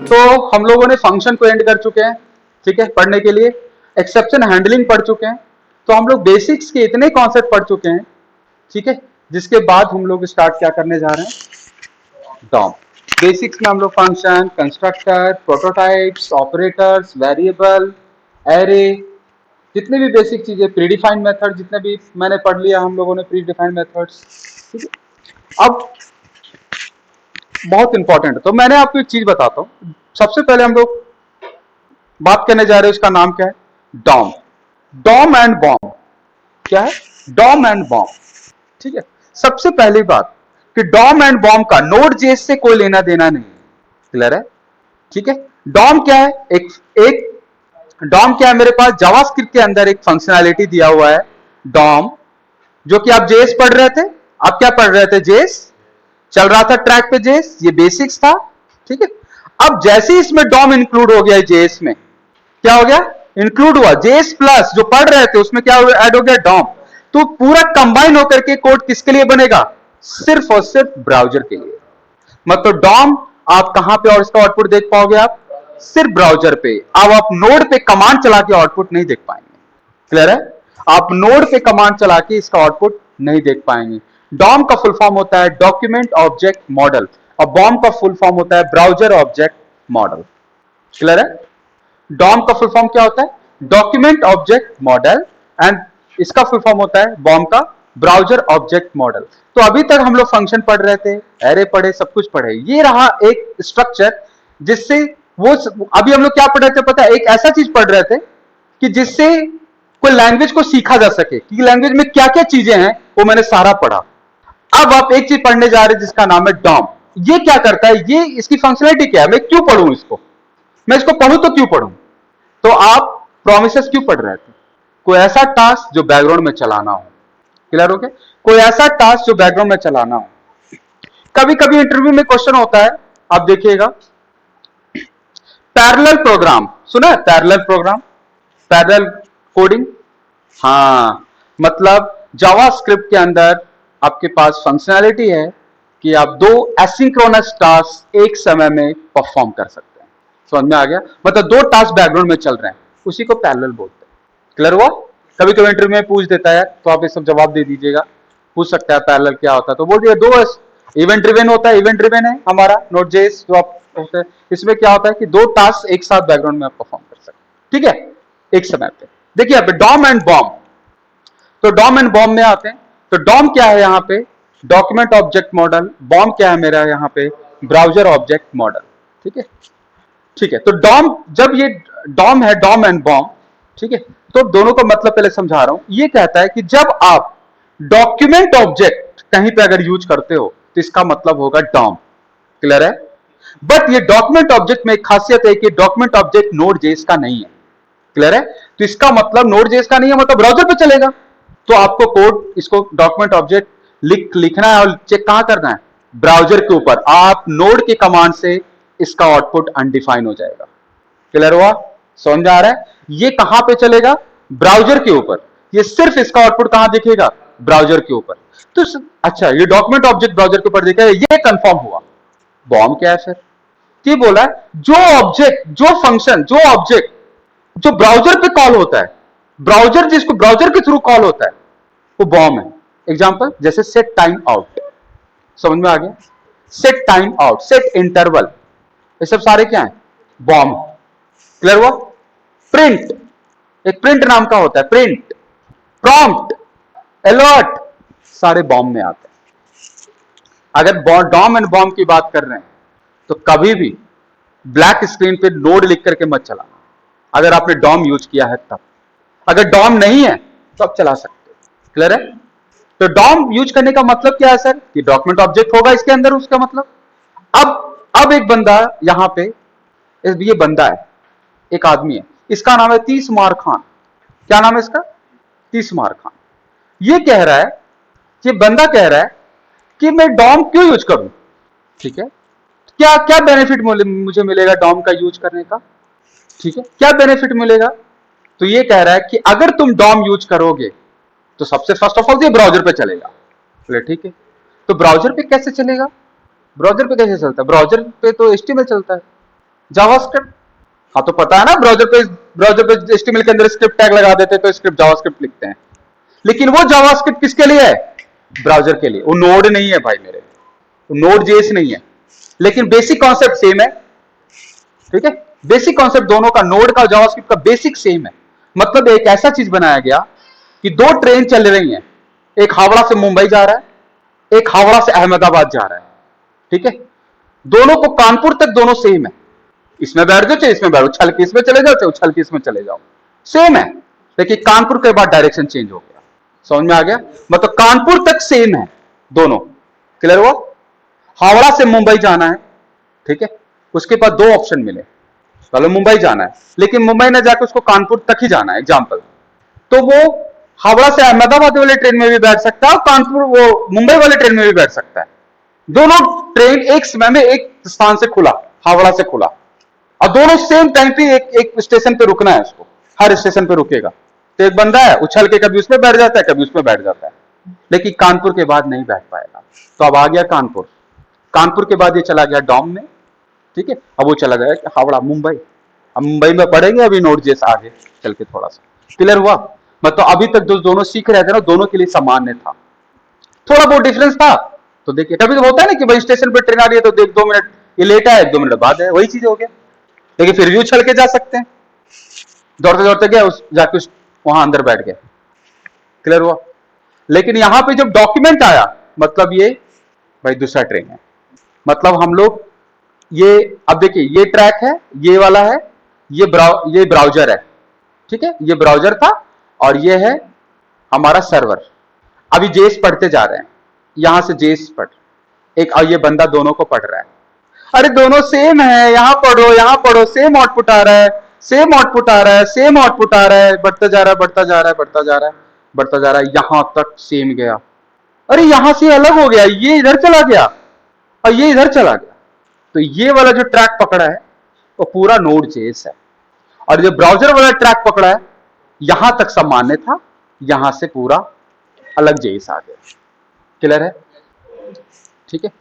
तो हम लोगों ने फंक्शन को एंड कर चुके हैं, ठीक है, पढ़ने के लिए एक्सेप्शन हैंडलिंग पढ़ चुके हैं। तो हम लोग बेसिक्स के इतने कॉन्सेप्ट पढ़ चुके हैं, ठीक है, जिसके बाद हम लोग स्टार्ट क्या करने जा रहे हैं, डॉम। बेसिक्स में हम लोग function, constructor, prototypes, operators, variable, array, जितने भी बेसिक चीजें, प्रीडिफाइंड मेथड, जितने भी मैंने पढ़ लिया हम लोगों ने प्रीडिफाइंड मेथड्स, ठीक है। अब बहुत इंपॉर्टेंट है, तो मैंने आपको एक चीज बताता हूं। सबसे पहले हम लोग बात करने जा रहे हैं, उसका नाम क्या है, डॉम। डॉम एंड बॉम क्या है, डॉम एंड बॉम, ठीक है। सबसे पहली बात कि डॉम एंड बॉम का नोड जेएस से कोई लेना देना नहीं है, क्लियर है, ठीक है। डॉम क्या है, एक डॉम क्या है, मेरे पास जावास्क्रिप्ट के अंदर एक फंक्शनैलिटी दिया हुआ है डॉम, जो कि आप जेएस पढ़ रहे थे। आप क्या पढ़ रहे थे, जेएस चल रहा था ट्रैक पे, जेएस ये बेसिक्स था, ठीक है। अब जैसे ही इसमें डॉम इंक्लूड हो गया जेएस में, क्या हो गया, इंक्लूड हुआ जेएस प्लस जो पढ़ रहे थे उसमें क्या ऐड हो गया, डॉम। तो पूरा कंबाइन होकर के कोड किसके लिए बनेगा, सिर्फ और सिर्फ ब्राउजर के लिए। मतलब डॉम आप कहां पे और इसका आउटपुट देख पाओगे, आप सिर्फ ब्राउजर पे। अब आप नोड पे कमांड चला के आउटपुट नहीं देख पाएंगे, क्लियर है। आप नोड पे कमांड चला के इसका आउटपुट नहीं देख पाएंगे। डॉम का फुल फॉर्म होता है डॉक्यूमेंट ऑब्जेक्ट मॉडल, और बॉम का फुल फॉर्म होता है ब्राउजर ऑब्जेक्ट मॉडल, क्लियर है। डॉम का फुल फॉर्म क्या होता है, डॉक्यूमेंट ऑब्जेक्ट मॉडल, एंड इसका फुल फॉर्म होता है बॉम का ब्राउजर ऑब्जेक्ट मॉडल। तो अभी तक हम लोग फंक्शन पढ़ रहे थे, एरे पढ़े, सब कुछ पढ़े। ये रहा एक स्ट्रक्चर जिससे वो, अभी हम लोग क्या पढ़ रहे थे पता है, एक ऐसा चीज पढ़ रहे थे कि जिससे कोई लैंग्वेज को सीखा जा सके कि लैंग्वेज में क्या क्या चीजें हैं, वो मैंने सारा पढ़ा। अब आप एक चीज पढ़ने जा रहे हैं जिसका नाम है डॉम। ये क्या करता है, ये इसकी फंक्शनलिटी क्या है, मैं क्यों पढ़ूं इसको, मैं इसको पढ़ूं तो क्यों पढ़ूं। तो आप प्रोमिसेस क्यों पढ़ रहे थे, कोई ऐसा टास्क जो बैकग्राउंड में चलाना हो, क्लियर हो गया, कोई ऐसा टास्क जो बैकग्राउंड में चलाना हो। कभी कभी इंटरव्यू में क्वेश्चन होता है, आप देखिएगा, पैरेलल प्रोग्राम सुना है, पैरेलल प्रोग्राम, पैरेलल कोडिंग। हाँ, मतलब जावास्क्रिप्ट के अंदर आपके पास फंक्शनैलिटी है कि आप दो एसिंक्रोनस टास्क एक समय में परफॉर्म कर सकते हैं। समझ में आ गया, मतलब दो टास्क बैकग्राउंड में चल रहे हैं, उसी को पैरेलल बोलते हैं, क्लियर हुआ। कभी कभी इंटरव्यू में पूछ देता है, तो आप ये सब जवाब दे दीजिएगा, पूछ सकता है पैरेलल क्या होता है, तो बोल दिया दो इवेंट ड्रिवन होता है, इवेंट ड्रिवन है हमारा नोड जेएस जो आप होता है। इसमें क्या होता है कि दो टास्क एक साथ बैकग्राउंड में आप परफॉर्म कर सकते हैं, ठीक है, एक समय पे। देखिए यहाँ पे डॉम एंड बॉम, तो डॉम एंड बॉम में आते हैं। तो डॉम क्या है यहाँ पे, डॉक्यूमेंट ऑब्जेक्ट मॉडल, बॉम क्या है मेरा यहाँ पे, ब्राउजर ऑब्जेक्ट मॉडल, ठीक है, ठीक है। तो डॉम, जब ये डॉम है, डॉम एंड बॉम, ठीक है, तो दोनों का मतलब पहले समझा रहा हूं। ये कहता है कि जब आप डॉक्यूमेंट ऑब्जेक्ट कहीं पे अगर यूज करते हो तो इसका मतलब होगा डॉम, क्लियर है। बट ये डॉक्यूमेंट ऑब्जेक्ट में एक खासियत है कि डॉक्यूमेंट ऑब्जेक्ट नोड जेएस का नहीं है, क्लियर है। तो इसका मतलब नोड जेएस का नहीं है, मतलब ब्राउजर पे चलेगा। तो आपको कोड, इसको डॉक्यूमेंट ऑब्जेक्ट लिखना है और चेक कहां करना है, ब्राउजर के ऊपर। आप नोड के कमांड से इसका आउटपुट अनडिफाइन हो जाएगा, क्लियर हुआ, समझ आ रहा है। ये कहां पे चलेगा, ब्राउजर के ऊपर। ये सिर्फ इसका आउटपुट कहां दिखेगा, ब्राउजर के ऊपर। तो अच्छा, ये डॉक्यूमेंट ऑब्जेक्ट ब्राउजर के ऊपर दिखेगा, ये कंफर्म हुआ। बॉम क्या है फिर, ये बोला जो ऑब्जेक्ट, जो फंक्शन, जो ऑब्जेक्ट जो ब्राउजर पे कॉल होता है, ब्राउजर जिसको ब्राउजर के थ्रू कॉल होता है, वो बॉम है। एग्जांपल जैसे सेट टाइम आउट, समझ में आ गया, set time out, set interval, ये सब सारे क्या है, बॉम, क्लियर हुआ। प्रिंट, एक प्रिंट नाम का होता है, प्रिंट, प्रॉम्प्ट, अलर्ट, सारे बॉम में आते हैं। अगर डॉम एंड बॉम की बात कर रहे हैं तो कभी भी ब्लैक स्क्रीन पे नोड लिख करके मत चलाना, अगर आपने डॉम यूज किया है तब। अगर डॉम नहीं है तो आप चला सकते हो, क्लियर है। तो डॉम यूज करने का मतलब क्या है सर, कि डॉक्यूमेंट ऑब्जेक्ट होगा इसके अंदर, उसका मतलब। अब एक बंदा यहां पे, ये बंदा है, एक आदमी है, इसका नाम है तीसमार खान। क्या नाम है इसका, तीसमार खान। ये कह रहा है, ये बंदा कह रहा है कि मैं डॉम क्यों यूज करूं, ठीक है, क्या क्या बेनिफिट मुझे मिलेगा डॉम का यूज करने का, ठीक है, क्या बेनिफिट मिलेगा। तो ये कह रहा है कि अगर तुम डॉम यूज करोगे तो सबसे फर्स्ट ऑफ ऑल ये ब्राउजर पे चलेगा, चलिए ठीक है। तो ब्राउजर पे कैसे चलेगा, ब्राउजर पे कैसे चलता है, ब्राउजर पे तो एचटीएमएल चलता है, जावास्क्रिप्ट। हाँ तो पता है ना, ब्राउजर पे HTML के अंदर स्क्रिप्ट टैग लगा देते तो स्क्रिप्ट जावास्क्रिप्ट लिखते हैं। लेकिन वो जावास्क्रिप्ट किसके लिए है? ब्राउजर के लिए। वो नोड नहीं है भाई मेरे, वो नोड जेएस नहीं है, लेकिन बेसिक कॉन्सेप्ट सेम है। ठीक है, बेसिक कॉन्सेप्ट दोनों का, नोड का जावास्क्रिप्ट का बेसिक सेम है। मतलब एक ऐसा चीज बनाया गया कि दो ट्रेन चल रही हैं, एक हावड़ा से मुंबई जा रहा है, एक हावड़ा से अहमदाबाद जा रहा है। ठीक है, दोनों को कानपुर तक दोनों सेम है। इसमें बैठ जाओ चाहे इसमें बैठो, उछल के इसमें चले जाओ चाहे उछल के इसमें चले जाओ, सेम है। लेकिन कानपुर के बाद डायरेक्शन चेंज हो गया। समझ में आ गया? मतलब कानपुर तक सेम है दोनों। क्लियर हुआ? हावड़ा से मुंबई जाना है, ठीक है, उसके बाद दो ऑप्शन मिले। पहले मुंबई जाना है, लेकिन मुंबई ना जाकर उसको कानपुर तक ही जाना है एग्जाम्पल, तो वो हावड़ा से अहमदाबाद वाले ट्रेन में भी बैठ सकता है और कानपुर वो मुंबई वाले ट्रेन में भी बैठ सकता है। दोनों ट्रेन एक समय में एक स्थान से खुला, हावड़ा से खुला, और दोनों सेम टाइम पे एक स्टेशन पे रुकना है उसको, हर स्टेशन पे रुकेगा। तो एक बंदा है उछल के कभी उसमें बैठ जाता है कभी उसमें बैठ जाता है, लेकिन कानपुर के बाद नहीं बैठ पाएगा। तो अब आ गया कानपुर, कानपुर के बाद ये चला गया डॉम में। ठीक है, अब वो चला गया हावड़ा मुंबई। अब मुंबई में पढ़ेंगे अभी नोट जैसा आगे चल के थोड़ा सा। क्लियर हुआ? मतलब अभी तक जो दोनों सीख रहे थे ना, दोनों के लिए सामान्य था, थोड़ा बहुत डिफरेंस था। तो देखिए कभी तो होता है ना कि भाई स्टेशन पे ट्रेन आ रही है तो देख 2 मिनट ये लेट है, 1-2 मिनट बाद है, वही चीज हो गया। लेकिन फिर भी उछल के जा सकते हैं, दौड़ते दौड़ते गया जाके वहां अंदर बैठ गया। क्लियर हुआ? लेकिन यहां पे जब डॉक्यूमेंट आया, मतलब ये भाई दूसरा ट्रेन है, मतलब हम लोग ये, अब देखिए ये ट्रैक है, ये वाला है, ये ब्राउजर है। ठीक है, ये ब्राउजर था और ये है हमारा सर्वर। अभी जेएस पढ़ते जा रहे हैं, यहां से जेएस पढ़, एक ये बंदा दोनों को पढ़ रहा है। अरे दोनों सेम है, यहां पढ़ो, सेम आउटपुट आ रहा है, सेम आउटपुट आ रहा है, सेम आउटपुट आ रहा है, बढ़ता जा रहा है, बढ़ता जा रहा है, बढ़ता जा रहा है, बढ़ता जा रहा है, यहां तक सेम गया। अरे यहां से अलग हो गया, ये इधर चला गया और ये इधर चला गया। तो ये वाला जो ट्रैक पकड़ा है वो पूरा नोड जेएस है, और जो ब्राउजर वाला ट्रैक पकड़ा है यहां तक सामान्य था, यहां से पूरा अलग जेएस आ गया। क्लियर है? ठीक है,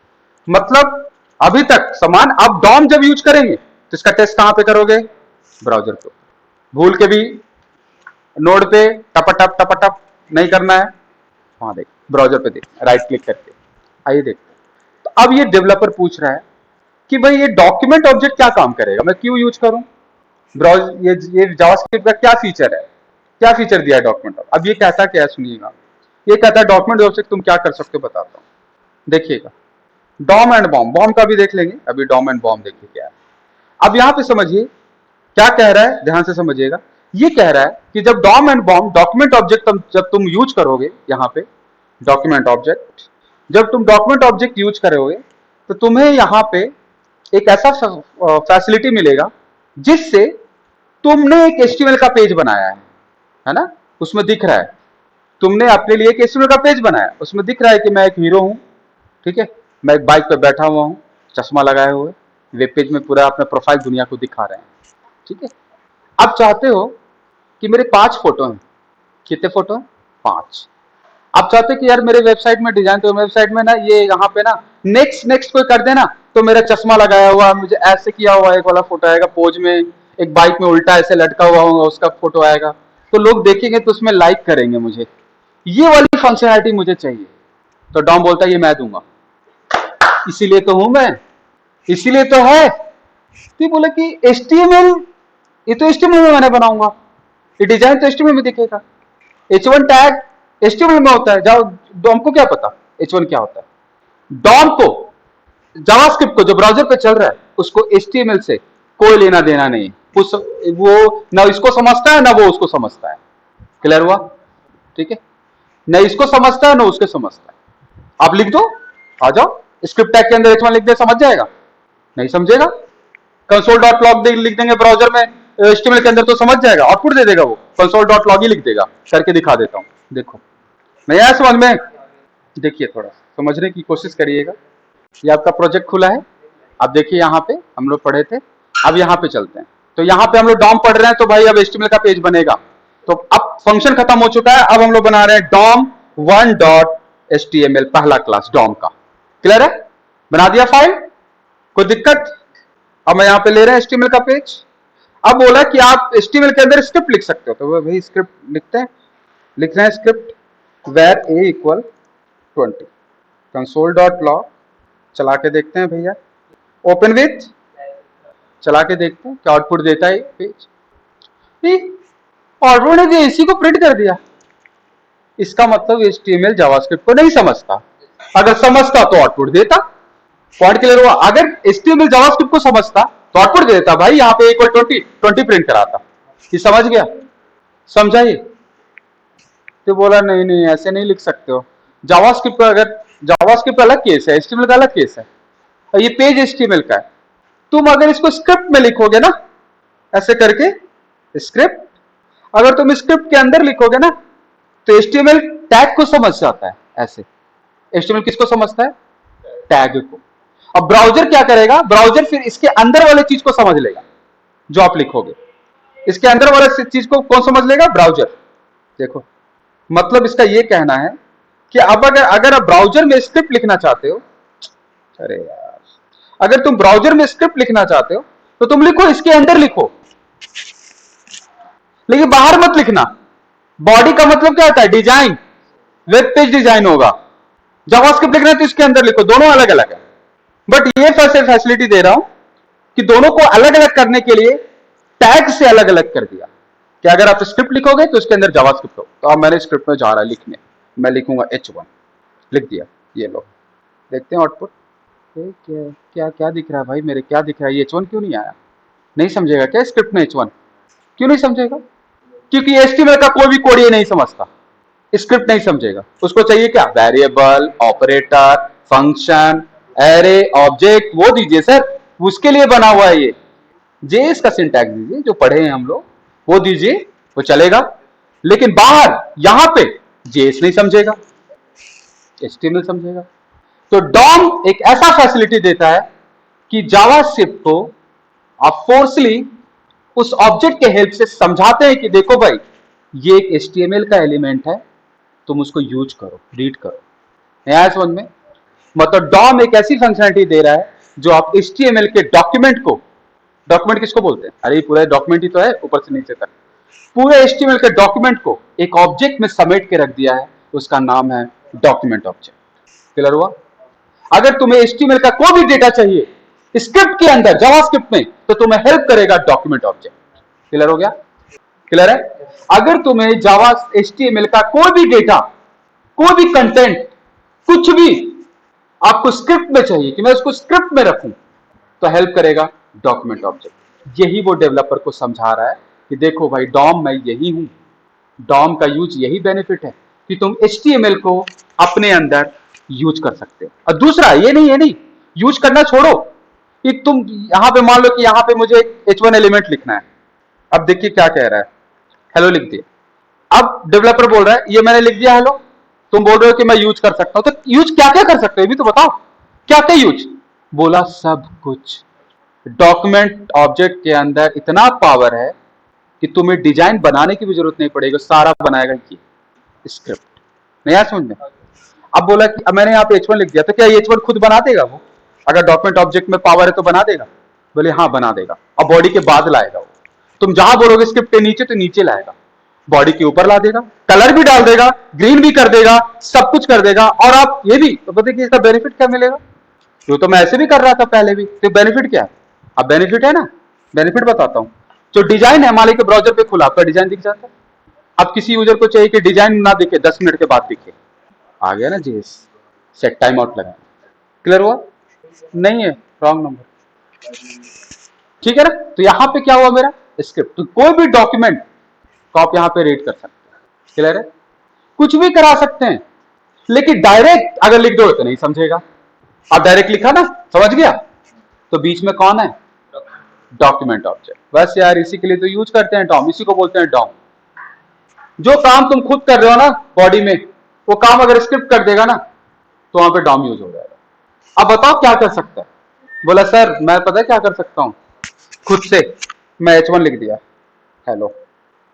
मतलब अभी तक समान। अब डॉम जब यूज करेंगे तो इसका टेस्ट कहां पे करोगे? ब्राउजर पे। भूल के भी नोड पे टपटप नहीं करना है, वहां देख ब्राउजर पे देख, राइट क्लिक करके आइए देख। तो अब ये डेवलपर पूछ रहा है कि भाई ये डॉक्यूमेंट ऑब्जेक्ट क्या काम करेगा, मैं क्यों यूज करूं? ये जावास्क्रिप्ट का क्या फीचर है, क्या फीचर दिया है डॉक्यूमेंट? अब ये कहता क्या है सुनिएगा, ये कहता है डॉक्यूमेंट ऑब्जेक्ट तुम क्या कर सकते हो बताता हूं, देखिएगा। डॉम एंड बॉम, बॉम का भी देख लेंगे, अभी डॉम एंड बॉम देखिए क्या है। अब यहां पे समझिए क्या कह रहा है, ध्यान से समझिएगा। ये कह रहा है कि जब DOM and BOM document object जब तुम यूज करोगे, यहां पे डॉक्यूमेंट ऑब्जेक्ट, जब तुम डॉक्यूमेंट ऑब्जेक्ट यूज करोगे तो तुम्हें यहां पे एक ऐसा फैसिलिटी मिलेगा जिससे तुमने एक HTML का पेज बनाया है ना, उसमें दिख रहा है तुमने अपने लिए एक HTML का पेज बनाया, उसमें दिख रहा है कि मैं एक हीरो हूं। ठीक है, मैं एक बाइक पे बैठा हुआ हूं, चश्मा लगाए हुए, वेब पेज में पूरा अपना प्रोफाइल दुनिया को दिखा रहे हैं। ठीक है, अब चाहते हो कि मेरे 5 फोटो हैं, कितने फोटो हैं? 5। आप चाहते कि यार मेरे वेबसाइट में डिजाइन, तो वेबसाइट में ना ये यहाँ पे ना नेक्स्ट नेक्स्ट कोई कर देना, तो मेरा चश्मा लगाया हुआ, मुझे ऐसे किया हुआ एक वाला फोटो आएगा, पोज में एक बाइक में उल्टा ऐसे लटका हुआ होगा उसका फोटो आएगा, तो लोग देखेंगे तो उसमें लाइक करेंगे मुझे, ये वाली फंक्शनैलिटी मुझे चाहिए। तो डॉम बोलता है ये मैं दूंगा, इसीलिए तो हूं मैं, इसीलिए तो है। तो बोले कि HTML, ये तो HTML में मैंने बनाऊंगा, ये डिजाइन तो HTML में दिखेगा, H1 टैग HTML में होता है। जाओ डॉम को क्या पता H1 क्या होता है? डॉम को, जावास्क्रिप्ट को जो ब्राउजर पे चल रहा है उसको HTML से कोई लेना देना नहीं, उस वो ना इसको समझता है ना वो उसको समझता है। क्लियर हुआ? ठीक है, न इसको समझता है ना उसको समझता है। आप लिख दो, आ जाओ स्क्रिप्ट टैग के अंदर H1 लिख दे, समझ जाएगा? नहीं समझेगा। console.log लिख देंगे ब्राउजर में HTML के अंदर तो समझ जाएगा, आउटपुट दे देगा वो, console.log ही लिख देगा। करके दिखा देता हूं, देखो नहीं आया समझ में? देखिए थोड़ा समझने की कोशिश करिएगा। ये आपका प्रोजेक्ट खुला है, अब देखिए यहाँ पे हम लोग पढ़े थे, अब यहाँ पे चलते हैं। तो यहाँ पे हम लोग डॉम पढ़ रहे हैं, तो भाई अब HTML का पेज बनेगा। तो अब फंक्शन खत्म हो चुका है, अब हम लोग बना रहे हैं DOM1.html, पहला क्लास डॉम का। क्लियर है? बना दिया फाइल, कोई दिक्कत? अब मैं यहाँ पे ले रहे हैं HTML का पेज। अब बोला कि आप HTML के अंदर स्क्रिप्ट लिख सकते हो, तो भाई स्क्रिप्ट लिखते हैं, लिख रहे हैं script where a equal 20, console.log, चला के देखते हैं भैया, ओपन विथ, चला के देखते हैं क्या आउटपुट देता है पेज। आउटपुट ने जो इसी को प्रिंट कर दिया, इसका मतलब HTML जावास्क्रिप्ट को नहीं समझता। अगर समझता तो आउटपुट देता। पॉइंट क्लियर हुआ? अगर HTML जावास्क्रिप्ट को समझता तो आउटपुट देता, भाई यहाँ पे इक्वल 20 प्रिंट कराता। ये समझ गया? समझा ये? तो बोला नहीं नहीं ऐसे नहीं लिख सकते हो। जावास्क्रिप्ट अगर जावास्क्रिप्ट अलग केस है, HTML का अलग केस है, और ये पेज HTML का है। तुम अगर इसको स्क्रिप्ट में लिखोगे ना, ऐसे करके स्क्रिप्ट, अगर तुम स्क्रिप्ट के अंदर लिखोगे ना तो HTML टैग को समझ जाता है। ऐसे HTML किसको समझता है? टैग को। अब ब्राउजर क्या करेगा? ब्राउजर फिर इसके अंदर वाले चीज को समझ लेगा जो आप लिखोगे। इसके अंदर वाले चीज को कौन समझ लेगा? ब्राउजर। देखो, मतलब इसका ये कहना है कि अब अगर आप ब्राउजर में स्क्रिप्ट लिखना चाहते हो, अरे यार, अगर तुम ब्राउजर में स्क्रिप्ट लिखना चाहते हो तो तुम लिखो, इसके अंदर लिखो, लेकिन बाहर मत लिखना। बॉडी का मतलब क्या होता है? डिजाइन, वेब पेज डिजाइन होगा। जावास्क्रिप्ट लिखना है तो इसके अंदर लिखो, दोनों अलग अलग है। बट ये फैसिलिटी दे रहा हूं कि दोनों को अलग अलग करने के लिए टैग से अलग अलग कर दिया कि अगर आप स्क्रिप्ट लिखोगे तो इसके अंदर जावास्क्रिप्ट हो। तो अब मैंने स्क्रिप्ट में जा रहा है लिखने, मैं लिखूंगा H1, लिख दिया। ये लो, देखते हैं आउटपुट। क्या क्या क्या दिख रहा है भाई मेरे? क्या दिख रहा है? ये H1 क्यों नहीं आया? नहीं समझेगा क्या स्क्रिप्ट में H1? क्यों नहीं समझेगा? क्योंकि HTML का कोई भी कोड ये नहीं समझता, स्क्रिप्ट नहीं समझेगा। उसको चाहिए क्या? Variable, operator, function, array, object, वो दीजिए सर, उसके लिए बना हुआ है ये। जेएस का सिंटैक्स दीजिए, जो पढ़े हैं हम लोग, वो दीजिए, वो चलेगा। लेकिन बाहर यहां पे जेएस नहीं समझेगा, HTML समझेगा। तो डॉम एक ऐसा फैसिलिटी देता है कि जावास्क्रिप्ट को आप फोर्सली उस ऑब्जेक्ट के हेल्प से समझाते हैं कि देखो भाई, ये एक HTML का एलिमेंट है, तुम उसको यूज करो, रीड करो। नया समझ में? मतलब डॉम एक ऐसी फंक्शनलिटी दे रहा है जो आप HTML के डॉक्यूमेंट को, डॉक्यूमेंट किसको बोलते हैं? अरे पूरा डॉक्यूमेंट ही तो है ऊपर से नीचे तक। पूरे HTML के डॉक्यूमेंट को एक ऑब्जेक्ट में समेट के रख दिया है, उसका नाम है डॉक्यूमेंट ऑब्जेक्ट। क्लियर हुआ? अगर तुम्हें HTML का कोई भी डेटा चाहिए स्क्रिप्ट के अंदर, जावास्क्रिप्ट में, तो तुम्हें हेल्प करेगा डॉक्यूमेंट ऑब्जेक्ट। क्लियर हो गया? क्लियर है? अगर तुम्हें जावा HTML का कोई भी डेटा, कोई भी कंटेंट, कुछ भी आपको स्क्रिप्ट में चाहिए कि मैं उसको स्क्रिप्ट में रखूं, तो हेल्प करेगा डॉक्यूमेंट ऑब्जेक्ट। यही वो डेवलपर को समझा रहा है कि देखो भाई, डॉम मैं यही हूं, डॉम का यूज यही बेनिफिट है कि तुम HTML को अपने अंदर यूज कर सकते हो। और दूसरा ये नहीं यूज करना छोड़ो कि तुम यहां पे मान लो कि यहां पे मुझे H1 एलिमेंट लिखना है। अब देखिए क्या कह रहा है, हेलो लिख दिया। अब डेवलपर बोल रहा है ये मैंने लिख दिया हेलो, तुम बोल रहे हो कि मैं यूज कर सकता हूं, तो यूज क्या क्या कर सकते हो ये भी तो बताओ। क्या क्या यूज? बोला सब कुछ। डॉक्यूमेंट ऑब्जेक्ट के अंदर इतना पावर है कि तुम्हें डिजाइन बनाने की भी जरूरत नहीं पड़ेगी, सारा बनाएगा ये स्क्रिप्ट। नहीं आया समझ में? अब बोला कि अब मैंने यहाँ पे H1 लिख दिया, तो क्या H1 खुद बना देगा? वो अगर डॉक्यूमेंट ऑब्जेक्ट में पावर है तो बना देगा? बोले हाँ बना देगा। अब बॉडी के बाद लाएगा वो, तुम जहां बोलोगे स्क्रिप्ट के नीचे तो नीचे लाएगा, बॉडी के ऊपर ला देगा, कलर भी डाल देगा, ग्रीन भी कर देगा, सब कुछ कर देगा। और आप ये भी तो बताइए इसका बेनिफिट क्या मिलेगा? जो तो मैं ऐसे भी कर रहा था पहले भी, तो बेनिफिट क्या है? अब बेनिफिट है ना, बेनिफिट बताता हूं। जो डिजाइन है मान लीजिए ब्राउजर पे खुला, आपका डिजाइन दिख जाता है। अब किसी यूजर को चाहिए कि डिजाइन ना दिखे, 10 मिनट के बाद दिखे, आ गया ना जीएस, सेट टाइम आउट लगा। क्लियर हुआ? नहीं है, रॉन्ग नंबर। ठीक है ना? तो यहां पे क्या हुआ मेरा स्क्रिप्ट, तो कोई भी डॉक्यूमेंट को आप यहां पे रीड कर सकते हैं। क्लियर है? कुछ भी करा सकते हैं, लेकिन डायरेक्ट अगर लिख दो तो नहीं समझेगा। आप डायरेक्ट लिखा ना, समझ गया, तो बीच में कौन है? Document object. बस यार इसी के लिए तो यूज करते हैं डॉम, इसी को बोलते हैं डॉम। जो काम तुम खुद कर रहे हो ना बॉडी में, वो काम अगर स्क्रिप्ट कर देगा ना तो वहां पे डॉम यूज हो जाएगा। अब बताओ क्या कर सकता है? बोला सर मैं पता है क्या कर सकता हूं, खुद से मैं H1 लिख दिया हेलो,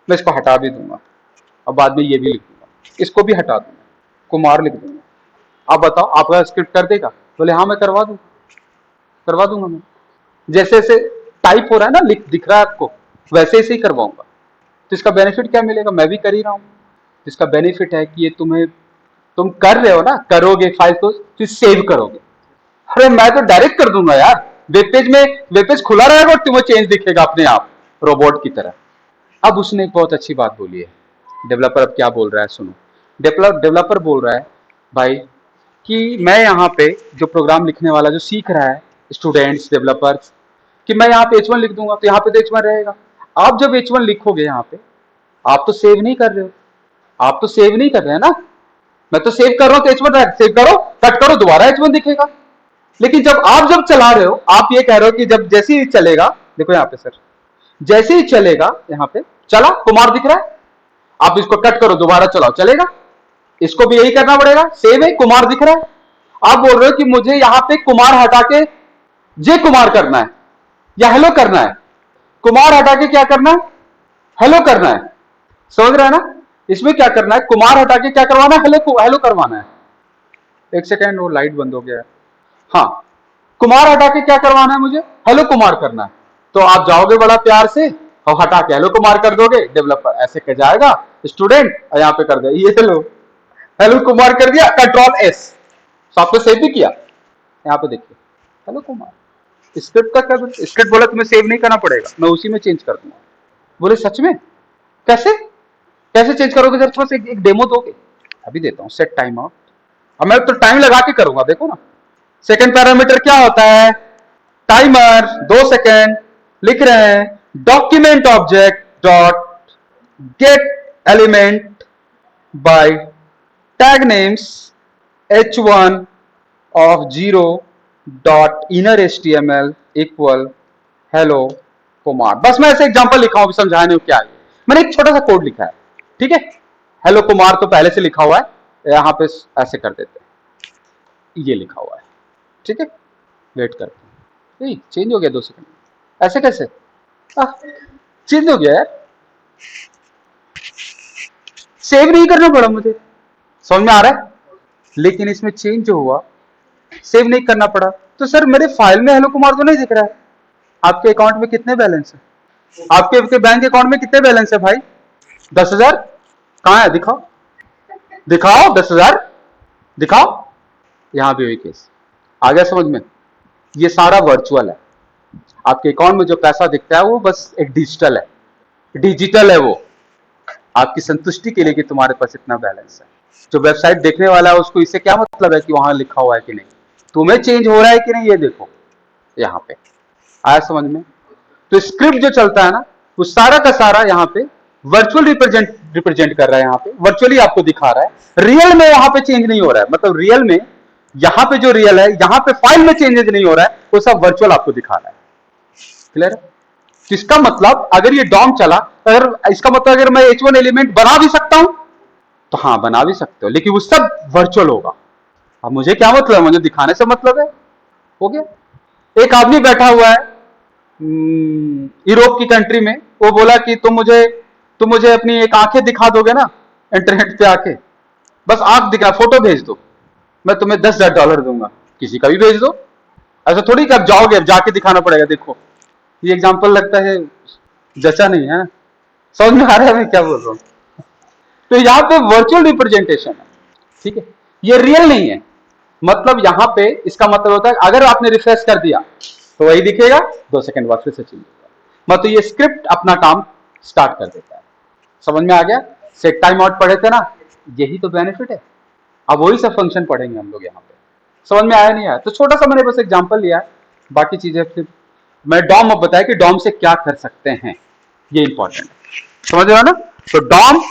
मैं इसको हटा भी दूंगा, अब बाद में ये भी लिख दूंगा, इसको भी हटा दूंगा, कुमार लिख दूंगा। अब बताओ आपका स्क्रिप्ट कर देगा? बोले हाँ मैं करवा दूंगा मैं। जैसे जैसे टाइप हो रहा है ना, लिख दिख रहा है आपको, वैसे ऐसे ही करवाऊंगा। तो इसका बेनिफिट क्या मिलेगा, मैं भी कर ही रहा हूं। इसका बेनिफिट है कि ये तुम कर रहे हो ना, करोगे फाइल को फिर सेव करोगे। अरे मैं तो डायरेक्ट कर दूंगा यार, वेब पेज खुला रहेगा और तुम्हें चेंज दिखेगा अपने आप, रोबोट की तरह। अब उसने एक बहुत अच्छी बात बोली है। डेवलपर अब क्या बोल रहा है सुनो। डेवलपर बोल रहा है भाई कि मैं यहाँ पे जो प्रोग्राम लिखने वाला जो सीख रहा है, स्टूडेंट्स डेवलपर्स, कि मैं यहाँ पे H1 लिख दूंगा तो यहाँ पे तो H1 रहेगा। आप जब H1 लिखोगे यहाँ पे, आप तो सेव नहीं कर रहे हो, आप तो सेव नहीं कर रहे हैं ना। मैं तो सेव कर रहा हूँ तो H1 सेव करो, कट करो, दोबारा H1 दिखेगा। लेकिन जब चला रहे हो, आप ये कह रहे हो कि जब जैसे ही चलेगा, देखो यहाँ पे सर, जैसे ही चलेगा यहाँ पे चला, कुमार दिख रहा है, आप इसको कट करो दोबारा चलाओ, चलेगा। इसको भी यही करना पड़ेगा, सेव है, कुमार दिख रहा है। आप बोल रहे हो कि मुझे यहां पे कुमार हटा के जे कुमार करना है या हेलो करना है। कुमार हटा के क्या करना है, हेलो करना है। समझ रहा है ना, इसमें क्या करना है, कुमार हटा के क्या करवाना है, हेलो हेलो करवाना है। एक सेकेंड, वो लाइट बंद हो गया है। हाँ, कुमार हटा के क्या करवाना है मुझे, हेलो कुमार करना है। तो आप जाओगे बड़ा प्यार से और हटा के हेलो कुमार कर दोगे, डेवलपर ऐसे कह जाएगा स्टूडेंट, और यहाँ पे कर दे ये हेलो, हेलो कुमार कर दिया, कंट्रोल एस, तो आपने सेव भी किया। यहाँ पे देखिए हेलो कुमार। स्क्रिप्ट का क्या, स्क्रिप्ट बोला तुम्हें सेव नहीं करना पड़ेगा, मैं उसी में चेंज कर दूंगा। बोले सच में, कैसे कैसे चेंज करोगे, जरा थोड़ा सा एक डेमो दोगे। अभी देता हूँ, सेट टाइम आउट। अब मैं तो टाइम लगा के करूंगा, देखो ना। सेकंड पैरामीटर क्या होता है, टाइमर 2 सेकंड, लिख रहे हैं document object dot gate element by tag names h1 of 0 dot inner html equal hello Kumar. बस मैं ऐसे एग्जांपल लिखा हूं, समझाने क्या है, मैंने एक छोटा सा कोड लिखा है, ठीक है। हेलो कुमार तो पहले से लिखा हुआ है, यहां पे ऐसे कर देते हैं, ये लिखा हुआ है, ठीक है। वेट करते हैं, चेंज हो गया 2 सेकंड, ऐसे कैसे चेंज हो गया यार, सेव नहीं करना पड़ा मुझे, समझ में आ रहा है। लेकिन इसमें चेंज जो हुआ, सेव नहीं करना पड़ा, तो सर मेरे फाइल में हेलो कुमार तो नहीं दिख रहा है। आपके अकाउंट में कितने बैलेंस है, आपके बैंक अकाउंट में कितने बैलेंस है भाई, 10,000, कहां है, दिखाओ दिखाओ, 10,000 दिखाओ। यहां भी वही केस आ गया समझ में। ये सारा वर्चुअल है, आपके अकाउंट में जो पैसा दिखता है वो बस एक डिजिटल है वो आपकी संतुष्टि के लिए कि तुम्हारे पास इतना बैलेंस है। जो वेबसाइट देखने वाला है उसको इससे क्या मतलब है कि वहां लिखा हुआ है कि नहीं, तुम्हें चेंज हो रहा है कि नहीं, ये देखो यहाँ पे आया समझ में। तो स्क्रिप्ट जो चलता है ना, वो सारा का सारा यहाँ पे वर्चुअल रिप्रेजेंट कर रहा है, यहाँ पे वर्चुअली आपको दिखा रहा है, रियल में यहाँ पे चेंज नहीं हो रहा है। मतलब रियल में यहाँ पे जो रियल है, यहाँ पे फाइल में चेंजेस नहीं हो रहा है, वो सब वर्चुअल आपको दिखा रहा है। क्लियर है। इसका मतलब अगर ये डॉम चला, अगर इसका मतलब अगर मैं H1 एलिमेंट बना भी सकता हूं, तो हाँ बना भी सकते हो, लेकिन वो सब वर्चुअल होगा। अब मुझे क्या मतलब है, मुझे दिखाने से मतलब है, हो गया। एक आदमी बैठा हुआ है यूरोप की कंट्री में, वो बोला कि तुम मुझे अपनी एक आंखें दिखा दोगे ना इंटरनेट पे आके, बस आंख दिखा, फोटो भेज दो, मैं तुम्हें $10,000 दूंगा। किसी का भी भेज दो, ऐसा थोड़ी कि आप जाओगे, अब जाके दिखाना पड़ेगा। देखो ये एग्जाम्पल लगता है जैसा नहीं है, समझ में आ रहा है मैं क्या बोल रहा हूं। तो यहाँ पे वर्चुअल रिप्रेजेंटेशन है, ठीक है, ये रियल नहीं है। मतलब यहाँ पे इसका मतलब होता है अगर आपने रिफ्रेश कर दिया तो वही दिखेगा, 2 सेकंड बाद फिर से चेंज होगा। मतलब ये स्क्रिप्ट अपना काम स्टार्ट कर देता है। समझ में आ गया। सेट टाइम आउट पढ़े थे ना, यही तो बेनिफिट है। अब वही सब फंक्शन पढ़ेंगे हम लोग यहाँ पे। समझ में आया नहीं आया, तो छोटा सा मैंने बस एग्जांपल लिया है, बाकी चीजें फिर मैं डॉम अब बताया कि डॉम से क्या कर सकते हैं, ये इंपॉर्टेंट है। समझ रहे हो ना। तो डॉम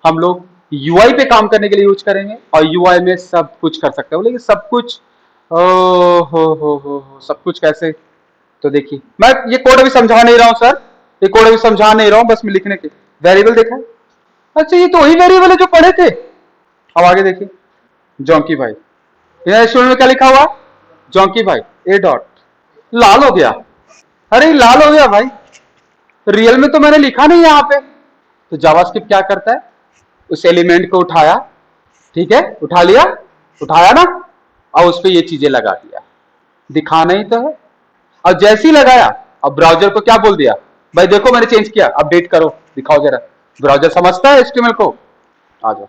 हम लोग यूआई पे काम करने के लिए यूज करेंगे, और यूआई में सब कुछ कर सकते हो, लेकिन सब कुछ हो सब कुछ कैसे, तो देखिए मैं ये कोड अभी समझा नहीं रहा हूं सर, ये कोड अभी समझा नहीं रहा हूं, बस मैं लिखने के वेरिएबल देखा। अच्छा ये तो वही वेरिएबल है जो पढ़े थे। अब आगे देखिए, जॉन्की भाई, स्टूडेंट में क्या लिखा हुआ, जॉन्की भाई ए डॉट, लाल हो गया। अरे लाल हो गया भाई, रियल में तो मैंने लिखा नहीं यहाँ पे। तो जावास्क्रिप्ट क्या करता है, उस एलिमेंट को उठाया, ठीक है, उठा लिया, उठाया ना, और उस पर ये चीजें लगा दिया, दिखाना ही तो है। और जैसे ही लगाया, अब ब्राउजर को क्या बोल दिया, भाई देखो मैंने चेंज किया, अपडेट करो, दिखाओ जरा। ब्राउजर समझता है HTML को। आ जाओ,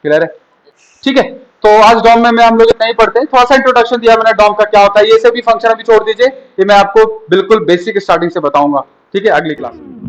क्लियर है? ठीक है, तो आज डॉम में हम लोग नहीं पढ़ते, थोड़ा सा इंट्रोडक्शन दिया मैंने डॉम का क्या होता है, ये सभी फंक्शन अभी छोड़ दीजिए, ये मैं आपको बिल्कुल बेसिक स्टार्टिंग से बताऊंगा, ठीक है, अगली क्लास में।